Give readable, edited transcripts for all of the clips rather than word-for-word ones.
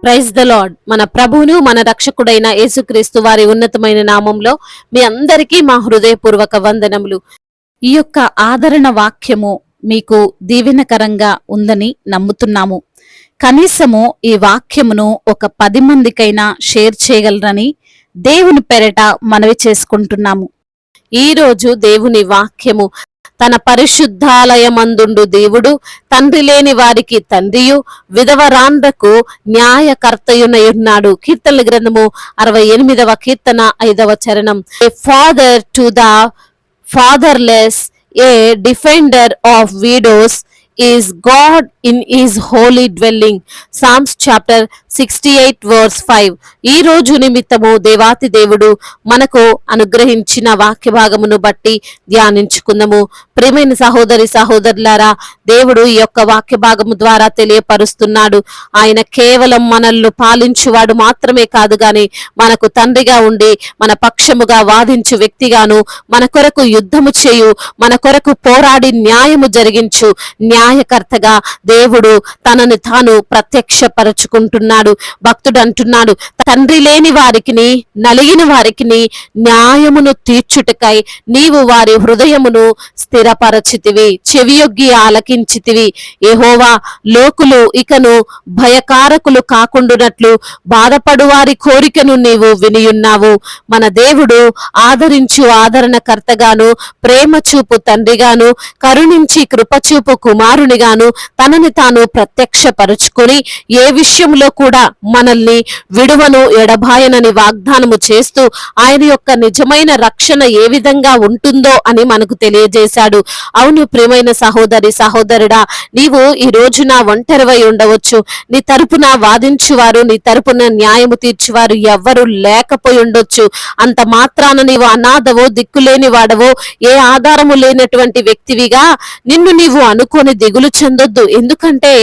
Praise the lord. మన ప్రభువును మన రక్షకుడైన యేసుక్రీస్తు వారి ఉన్నతమైన నామంలో మీ అందరికీ మా హృదయపూర్వక వందనములు. ఈ యొక్క ఆదరణ వాక్యము మీకు దీవెనకరంగా ఉందని నమ్ముతున్నాము. కనీసము ఈ వాక్యమును ఒక 10 మందికైనా షేర్ చేయగలరని దేవుని పేరట మనవి చేసుకుంటున్నాము. ఈ రోజు దేవుని వాక్యము, తన పరిశుద్ధాలయమందుండు దేవుడు తండ్రి లేని వారికి తండ్రియు విధవరాండ్రకు న్యాయకర్తయునయున్నాడు. కీర్తనల గ్రంథము 68వ కీర్తన 5వ చరణం. A father to the fatherless, a defender of widows is God in his holy dwelling. Psalms chapter 68 verse 5. ఈ రోజు నిమిత్తము దేవాతి దేవుడు మనకు అనుగ్రహించిన వాక్య భాగమును బట్టి ధ్యానించుకుందాము. ప్రియమైన సహోదరి సహోదరులారా, దేవుడు ఈ యొక్క వాక్య భాగము ద్వారా తెలియపరుస్తున్నాడు. ఆయన కేవలం మనల్ని పాలించువాడు మాత్రమే కాదు గాని మనకు తండ్రిగా ఉండి మన పక్షముగా వాదించు వ్యక్తిగాను, మన కొరకు యుద్ధము చేయు, మన కొరకు పోరాడి న్యాయము జరిగించు న్యాయకర్తగా దేవుడు తనని తాను ప్రత్యక్షపరచుకుంటున్నాడు. భక్తుడు అంటున్నాడు, తండ్రి లేని వారికిని నలిగిన వారికిని న్యాయమును తీర్చుటకై నీవు వారి హృదయమును స్థిరపరచితివి, చెవియొగ్గి ఆలకించితివి. యెహోవా, లోకులు ఇకను భయకారకులు కాకుండునట్లు బాధపడు వారి కోరికను నీవు వినియున్నావు. మన దేవుడు ఆదరించు ఆదరణకర్తగాను, ప్రేమ చూపు తండ్రిగాను, కరుణించి కృపచూపు కుమారునిగాను తనని తాను ప్రత్యక్షపరుచుకొని ఏ విషయంలో కూడా మనల్ని విడువను ఎడబాయనని వాగ్దానము చేస్తూ ఆయన యొక్క నిజమైన రక్షణ ఏ విధంగా ఉంటుందో అని మనకు తెలియజేశాడు. అవును ప్రియమైన సహోదరి సహోదరుడా, నీవు ఈ రోజున ఒంటరివై ఉండవచ్చు. నీ తరపున వాదించువారు, నీ తరపున న్యాయము తీర్చువారు ఎవ్వరు లేకపోయి ఉండొచ్చు. అంత మాత్రాన నీవు అనాథవో, దిక్కులేని వాడవో, ఏ ఆధారము లేనటువంటి వ్యక్తివిగా నిన్ను నీవు అనుకొని దిగులు చెందొద్దు. ఎందుకంటే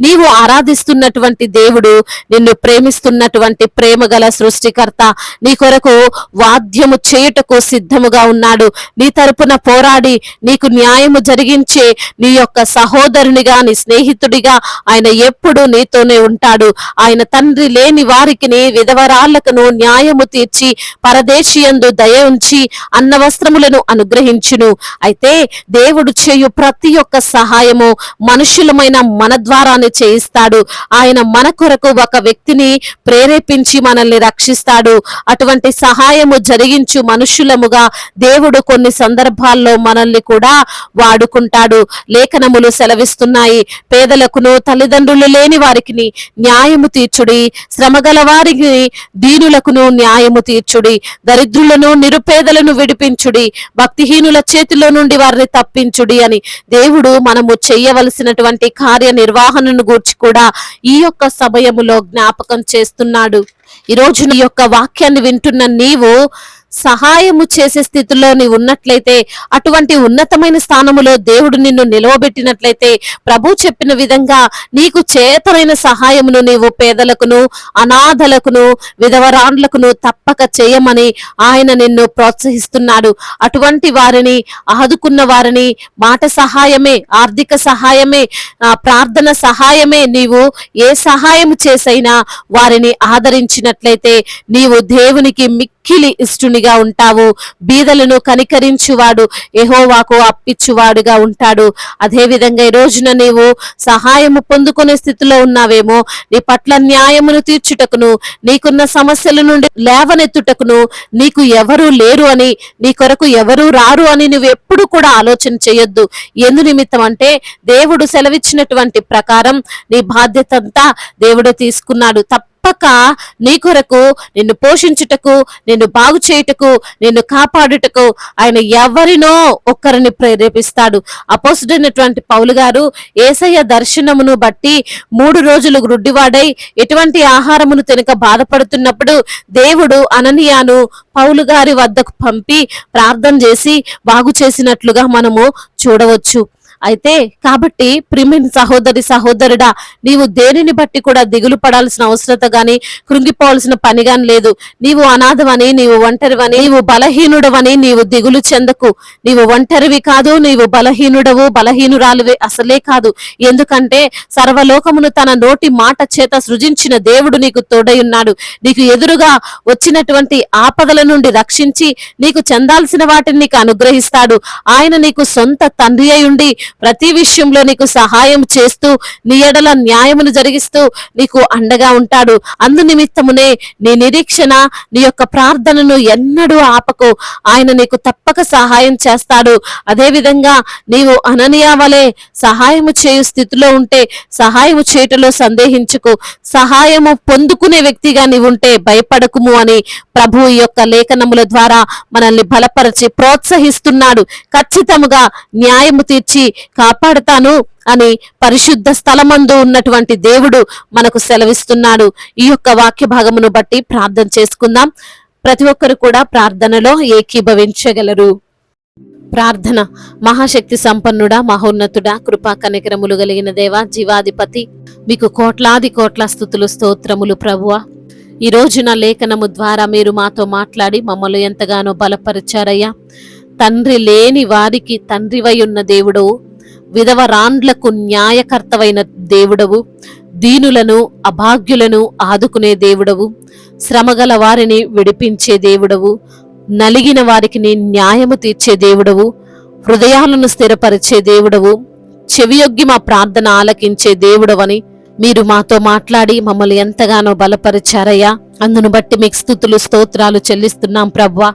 నీవు ఆరాధిస్తున్నటువంటి దేవుడు, నిన్ను ప్రేమిస్తున్నటువంటి ప్రేమగల సృష్టికర్త నీ కొరకు వాద్యము చేయుటకు సిద్ధముగా ఉన్నాడు. నీ తరపున పోరాడి నీకు న్యాయము జరిగించే నీ యొక్క సహోదరునిగా, నీ స్నేహితుడిగా ఆయన ఎప్పుడు నీతోనే ఉంటాడు. ఆయన తండ్రి లేని వారికిని విధవరాళ్లకును న్యాయము తీర్చి పరదేశియందు దయ ఉంచి అన్న వస్త్రములను అనుగ్రహించును. అయితే దేవుడు చేయు ప్రతి ఒక్క సహాయము మనుషులమైన మన ద్వారానే చేయిస్తాడు. ఆయన మన కొరకు ఒక వ్యక్తిని ప్రేరేపించి మనల్ని రక్షిస్తాడు. అటువంటి సహాయము జరిగించు మనుషులముగా దేవుడు కొన్ని సందర్భాల్లో మనల్ని కూడా వాడుకుంటాడు. లేఖనములు సెలవిస్తున్నాయి, పేదలకును తల్లిదండ్రులు లేని వారికి న్యాయము తీర్చుడి, శ్రమగల వారికి దీనులకును న్యాయము తీర్చుడి, దరిద్రులను నిరుపేదలను విడిపించుడి, భక్తిహీనుల చేతిలో నుండి వారిని తప్పించుడి అని దేవుడు మనము చేయవలసినటువంటి కార్యనిర్వహణను గూర్చి కూడా ఈ యొక్క సమయములో జ్ఞాపకం చేస్తున్నాడు. ఈ రోజు నీ యొక్క వాక్యాన్ని వింటున్న నీవు సహాయము చేసే స్థితిలో నీవు ఉన్నట్లయితే, అటువంటి ఉన్నతమైన స్థానములో దేవుడు నిన్ను నిలవబెట్టినట్లయితే, ప్రభు చెప్పిన విధంగా నీకు చేతనైన సహాయమును నీవు పేదలకును, అనాథలకును, విధవరాండ్లకును తప్పక చేయమని ఆయన నిన్ను ప్రోత్సహిస్తున్నాడు. అటువంటి వారిని, ఆదుకున్న వారిని మాట సహాయమే, ఆర్థిక సహాయమే, ప్రార్థన సహాయమే, నీవు ఏ సహాయము చేసైనా వారిని ఆదరించినట్లయితే నీవు దేవునికి మిక్కిలి ఇష్టునిగా ఉంటావు. బీదలను కనికరించువాడు యెహోవాకు అప్పిచ్చువాడుగా ఉంటాడు. అదే విధంగా ఈ రోజున నీవు సహాయము పొందుకునే స్థితిలో ఉన్నావేమో, నీ పట్ల న్యాయమును తీర్చుటకును, నీకున్న సమస్యల నుండి లేవనెత్తుటకును నీకు ఎవరు లేరు అని, నీ కొరకు ఎవరు రారు అని నువ్వు ఎప్పుడు కూడా ఆలోచన చేయొద్దు. ఎందు నిమిత్తం అంటే దేవుడు సెలవిచ్చినటువంటి ప్రకారం నీ బాధ్యత అంతా దేవుడే తీసుకున్నాడు. తప్పక నీ కొరకు నిన్ను పోషించుటకు, నిన్ను బాగు చేయుటకు, నిన్ను కాపాడుటకు ఆయన ఎవరినో ఒక్కరిని ప్రేరేపిస్తాడు. అపోస్తుడైనటువంటి పౌలు గారు యేసయ్య దర్శనమును బట్టి 3 రోజులు గ్రుడ్డివాడై ఎటువంటి ఆహారమును తినక బాధపడుతున్నప్పుడు దేవుడు అననీయాను పౌలు గారి వద్దకు పంపి ప్రార్థన చేసి బాగు చేసినట్లుగా మనము చూడవచ్చు. అయితే కాబట్టి ప్రియమైన సహోదరి సహోదరుడా, నీవు దేనిని బట్టి కూడా దిగులు పడాల్సిన అవసరత గాని కృంగిపోవాల్సిన పని గాని లేదు. నీవు అనాథవని, నీవు ఒంటరివని, నీవు బలహీనుడవని నీవు దిగులు చెందకు. నీవు ఒంటరివి కాదు, నీవు బలహీనుడవు, బలహీనురాలువే అసలే కాదు. ఎందుకంటే సర్వలోకమును తన నోటి మాట చేత సృజించిన దేవుడు నీకు తోడై ఉన్నాడు. నీకు ఎదురుగా వచ్చినటువంటి ఆపదల నుండి రక్షించి నీకు చెందాల్సిన వాటిని నీకు అనుగ్రహిస్తాడు. ఆయన నీకు సొంత తండ్రి అయి ఉండి ప్రతి విషయంలో నీకు సహాయం చేస్తూ నీ ఎడల న్యాయమును జరిగిస్తూ నీకు అండగా ఉంటాడు. అందు నిమిత్తమునే నీ నిరీక్షణ, నీ యొక్క ప్రార్థనను ఎన్నడూ ఆపకు. ఆయన నీకు తప్పక సహాయం చేస్తాడు. అదే విధంగా నీవు అననీయ వలె సహాయము చేయు స్థితిలో ఉంటే సహాయము చేయటంలో సందేహించుకు. సహాయము పొందుకునే వ్యక్తిగా నీవుంటే భయపడకుము అని ప్రభు ఈ యొక్క లేఖనముల ద్వారా మనల్ని బలపరిచి ప్రోత్సహిస్తున్నాడు. ఖచ్చితముగా న్యాయము తీర్చి కాపాడుతాను అని పరిశుద్ధ స్థలమందు ఉన్నటువంటి దేవుడు మనకు సెలవిస్తున్నాడు. ఈ యొక్క వాక్య భాగమును బట్టి ప్రార్థన చేసుకుందాం. ప్రతి ఒక్కరు కూడా ప్రార్థనలో ఏకీభవించగలరు. ప్రార్థన. మహాశక్తి సంపన్నుడా, మహోన్నతుడా, కృపా కనికరములు కలిగిన దేవా, జీవాధిపతి, మీకు కోట్లాది కోట్ల స్తుతులు స్తోత్రములు ప్రభువా. ఈ రోజున లేఖనము ద్వారా మీరు మాతో మాట్లాడి మమ్మల్ని ఎంతగానో బలపరిచారయ్యా. తండ్రి లేని వారికి తండ్రివై ఉన్న దేవుడవు, విధవరాండ్లకు న్యాయకర్తవైన దేవుడవు, దీనులను అభాగ్యులను ఆదుకునే దేవుడవు, శ్రమగల వారిని విడిపించే దేవుడవు, నలిగిన వారికి న్యాయము తీర్చే దేవుడవు, హృదయాలను స్థిరపరిచే దేవుడవు, చెవియొగ్గి మా ప్రార్థన ఆలకించే దేవుడవని మీరు మాతో మాట్లాడి మమ్మల్ని ఎంతగానో బలపరిచారయ్యా. అందును బట్టి మీకు స్తుతులు స్తోత్రాలు చెల్లిస్తున్నాం ప్రభువా.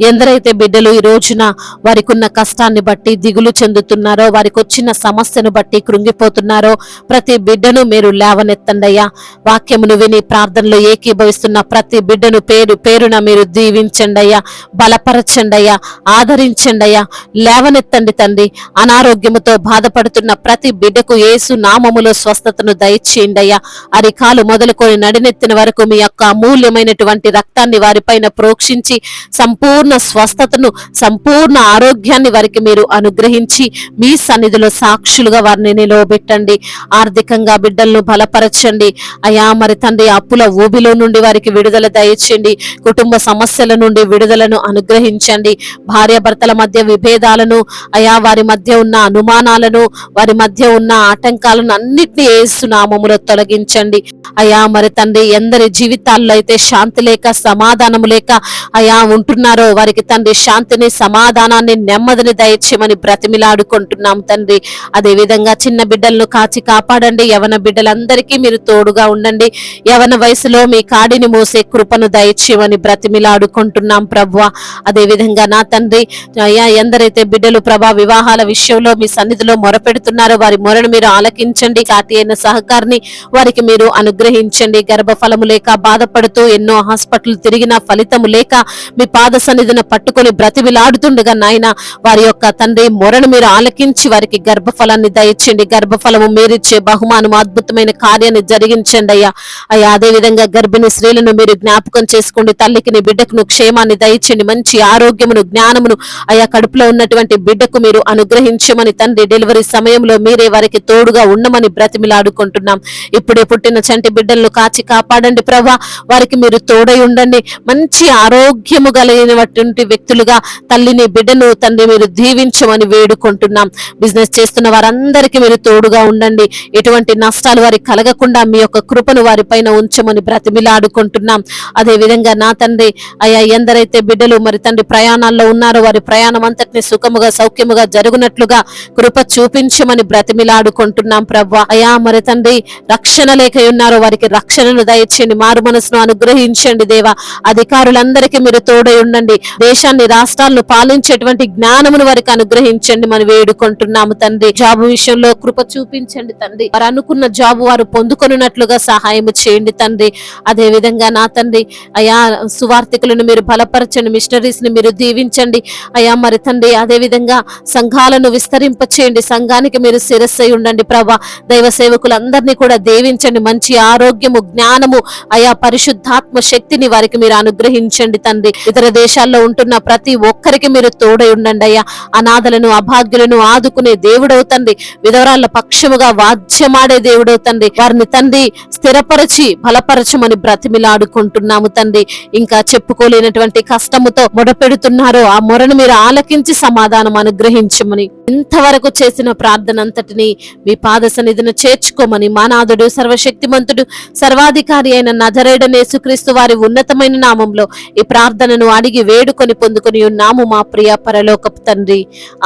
ఎందరైతే బిడ్డలు ఈ రోజున వారికి ఉన్న కష్టాన్ని బట్టి దిగులు చెందుతున్నారో, వారికి వచ్చిన సమస్యను బట్టి కృంగిపోతున్నారో ప్రతి బిడ్డను మీరు లేవనెత్తండి అయ్యా. వాక్యమును విని ప్రార్థనలో ఏకీభవిస్తున్న ప్రతి బిడ్డను పేరు పేరున మీరు దీవించండి అయ్యా, బలపరచండి అయ్యా, ఆదరించండి అయ్యా, లేవనెత్తండి తండ్రి. అనారోగ్యముతో బాధపడుతున్న ప్రతి బిడ్డకు యేసు నామములో స్వస్థతను దయచేయండి అయ్యా. అరికాలు మొదలుకొని నడినెత్తిన వరకు మీ యొక్క అమూల్యమైనటువంటి రక్తాన్ని వారిపైన ప్రోక్షించి సంపూర్ణ స్వస్థతను, సంపూర్ణ ఆరోగ్యాన్ని వారికి మీరు అనుగ్రహించి మీ సన్నిధిలో సాక్షులుగా వారిని నిలవబెట్టండి. ఆర్థికంగా బిడ్డలను బలపరచండి అయా. మరి తండ్రి, అప్పుల ఊబిలో నుండి వారికి విడుదల దయచేయండి. కుటుంబ సమస్యల నుండి విడుదలను అనుగ్రహించండి. భార్యాభర్తల మధ్య విభేదాలను అయా, వారి మధ్య ఉన్న అనుమానాలను, వారి మధ్య ఉన్న ఆటంకాలను అన్నిటినీ యేసు నామములో తొలగించండి అయా. మరి తండ్రి, ఎందరి జీవితాల్లో అయితే శాంతి లేక సమాధానము లేక అయా ఉంటున్నారో వారికి తండ్రి శాంతిని, సమాధానాన్ని, నెమ్మదిని దయచేయమని బ్రతిమిలాడుకుంటున్నాం తండ్రి. అదే విధంగా చిన్న బిడ్డలను కాచి కాపాడండి. యవన బిడ్డలందరికీ మీరు తోడుగా ఉండండి. యవన వయసులో మీ కాడిని మోసే కృపను దయచేయమని బ్రతిమిలాడుకుంటున్నాం ప్రభువా. అదే విధంగా నా తండ్రి అయ్యా, ఎందరైతే బిడ్డలు ప్రభా వివాహాల విషయంలో మీ సన్నిధిలో మొరపెడుతున్నారో వారి మొరను మీరు ఆలకించండి. సాటి అయిన సహకారిని వారికి మీరు అనుగ్రహించండి. గర్భఫలము లేక బాధపడుతూ ఎన్నో హాస్పిటల్ తిరిగిన ఫలితము లేక మీ పాద సన్నిధిని పట్టుకొని బ్రతిమిలాడుతుండగా నాయన వారి యొక్క తండ్రి మొరను మీరు ఆలకించి వారికి గర్భఫలాన్ని దయచేయండి. గర్భఫలము మీరిచ్చే బహుమానం, అద్భుతమైన కార్యాన్ని జరిగించండి అయ్యా. అయ్యా అదే విధంగా గర్భిణీ స్త్రీలను మీరు జ్ఞాపకం చేసుకోండి. తల్లికి నీ బిడ్డకును క్షేమాన్ని దయచేయండి. మంచి ఆరోగ్యమును, జ్ఞానమును అయా కడుపులో ఉన్నటువంటి బిడ్డకు మీరు అనుగ్రహించమని తండ్రి డెలివరీ సమయంలో మీరే వారికి తోడుగా ఉండమని బ్రతిమిలాడుకుంటున్నాం. ఇప్పుడే పుట్టిన చంటి బిడ్డలను కాచి కాపాడండి ప్రభా. వారికి మీరు తోడై ఉండండి. మంచి ఆరోగ్యము కలిగినటువంటి వ్యక్తులుగా తల్లిని, బిడ్డను తండ్రి మీరు దీవించమని వేడుకుంటున్నాం. బిజినెస్ చేస్తున్న వారందరికీ మీరు తోడుగా ఉండండి. ఎటువంటి నష్టాలు వారికి కలగకుండా మీ యొక్క కృపను వారిపైన ఉంచమని బ్రతిమిలాడుకుంటున్నాం. అదే విధంగా నా తండ్రి అయ్యా, ఎందరైతే బిడ్డలు మరి తండ్రి ప్రయాణాల్లో ఉన్నారో వారి ప్రయాణం అంతటిని సుఖముగా సౌఖ్యముగా జరుగునట్లుగా కృప చూపించమని బ్రతిమిలాడుకుంటున్నాం ప్రభా. అయ్యా మరి తండ్రి రక్షణ లేక ఉన్నారో వారికి రక్షణను దయచేయండి. మారు మనసును అనుగ్రహించండి దేవా. అధికారులందరికీ మీరు తోడై ఉండండి. దేశాన్ని, రాష్ట్రాలను పాలించేటువంటి జ్ఞానమును వారికి అనుగ్రహించండి మనం వేడుకుంటున్నాము తండ్రి. జాబు విషయంలో కృప చూపించండి తండ్రి. వారు అనుకున్న జాబు వారు పొందుకొనున్నట్లుగా సహాయం చేయండి తండ్రి. అదే విధంగా నా తండ్రి అయా సువార్థికులను మీరు బలపరచండి. మిషనరీస్ ని మీరు దీవించండి అయా. మరి తండ్రి అదే విధంగా సంఘాలను విస్తరింపచేయండి. సంఘానికి మీరు శిరస్సై ఉండండి ప్రభా. దైవ సేవకులందరినీ కూడా దీవించండి. మంచి ఆరోగ్యము, జ్ఞానము, అయా పరిశుద్ధాత్మ శక్తిని వారికి మీరు అనుగ్రహించండి తండ్రి. ఇతర దేశాల్లో ఉంటున్న ప్రతి ఒక్కరికి మీరు తోడై ఉండండి అయ్యా. అనాథలను, అభాగ్యులను ఆదుకునే దేవుడవు తండ్రి. విధవరాళ్ల పక్షముగా వాద్యమాడే దేవుడవు తండ్రి. వారిని తండ్రి స్థిరపరచి బలపరచమని బ్రతిమిలాడుకుంటున్నాము తండ్రి. ఇంకా చెప్పుకోలేనటువంటి కష్టముతో మొరపెడుతున్నారో ఆ మొరను మీరు ఆలకించి సమాధానం అనుగ్రహించమని, ఇంతవరకు చేసిన ప్రార్థన అంతటిని మీ పాద సన్నిధిని చేర్చుకోమని, మానాథుడు, సర్వశక్తిమంతుడు, సర్వాధికారి అయిన నజరేయుడైన యేసుక్రీస్తు వారి ఉన్నతమైన నామంలో ఈ ప్రార్థనను అడిగి వేడుకొని పొందుకొని ఉన్నాము మా ప్రియ పరలోకపు తండ్రి.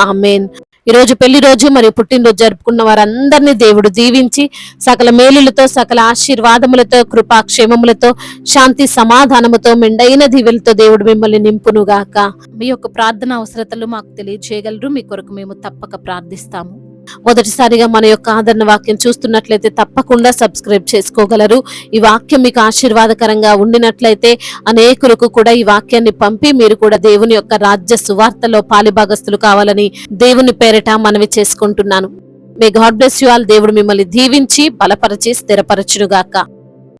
ఆమేన్. ఈ రోజు పెళ్లి రోజు మరియు పుట్టినరోజు జరుపుకున్న వారందరినీ దేవుడు దీవించి సకల మేలులతో, సకల ఆశీర్వాదములతో, కృపాక్షేమములతో, శాంతి సమాధానముతో, మెండైన దీవెలతో దేవుడు మిమ్మల్ని నింపునుగాక. మీ యొక్క ప్రార్థన అవసరతలు మాకు తెలియజేయగలరు. మీ కొరకు మేము తప్పక ప్రార్థిస్తాము. మొదటిసారిగా మన యొక్క ఆదరణ వాక్యం చూస్తున్నట్లయితే తప్పకుండా సబ్స్క్రైబ్ చేసుకోగలరు. ఈ వాక్యం మీకు ఆశీర్వాదకరంగా ఉండినట్లయితే అనేకులకు కూడా ఈ వాక్యాన్ని పంపి మీరు కూడా దేవుని యొక్క రాజ్య సువార్తలో పాలిభాగస్తులు కావాలని దేవుని పేరిట మనవి చేసుకుంటున్నాను. May God bless you all. దేవుడు మిమ్మల్ని దీవించి బలపరిచి స్థిరపరచునుగాక.